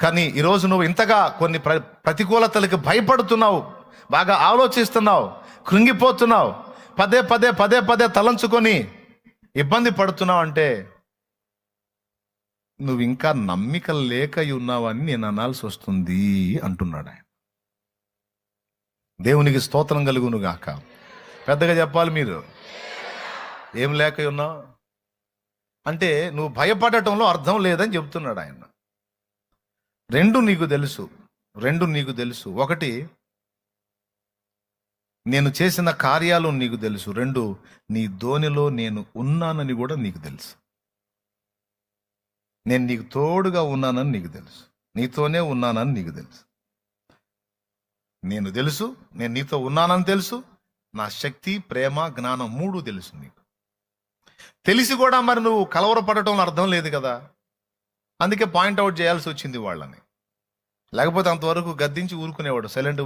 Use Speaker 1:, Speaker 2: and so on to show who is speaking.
Speaker 1: కానీ ఈరోజు నువ్వు ఇంతగా కొన్ని ప్రతికూలతలకు భయపడుతున్నావు, బాగా ఆలోచిస్తున్నావు, కృంగిపోతున్నావు, పదే పదే పదే పదే తలంచుకొని ఇబ్బంది పడుతున్నావు అంటే నువ్వు ఇంకా నమ్మిక లేక ఉన్నావని నేను అనాల్సి వస్తుంది అంటున్నాడు ఆయన. దేవునికి స్తోత్రం కలుగును గాక. పెద్దగా చెప్పాలి మీరు. ఏం లేక ఉన్నావు అంటే నువ్వు భయపడటంలో అర్థం లేదని చెప్తున్నాడు ఆయన. రెండు నీకు తెలుసు. ఒకటి, నేను చేసిన కార్యాలు నీకు తెలుసు. రెండు, నీ ధోనిలో నేను ఉన్నానని కూడా నీకు తెలుసు. నేను నీకు తోడుగా ఉన్నానని నీకు తెలుసు, నీతోనే ఉన్నానని నీకు తెలుసు. నేను నీతో ఉన్నానని తెలుసు. నా శక్తి, ప్రేమ, జ్ఞానం మూడు తెలుసు నీకు. తెలిసి కూడా మరి నువ్వు కలవరపడటంలో అర్థం లేదు కదా. అందుకే పాయింట్అవుట్ చేయాల్సి వచ్చింది వాళ్ళని. లేకపోతే అంతవరకు గద్దించి ఊరుకునేవాడు, సైలెంట్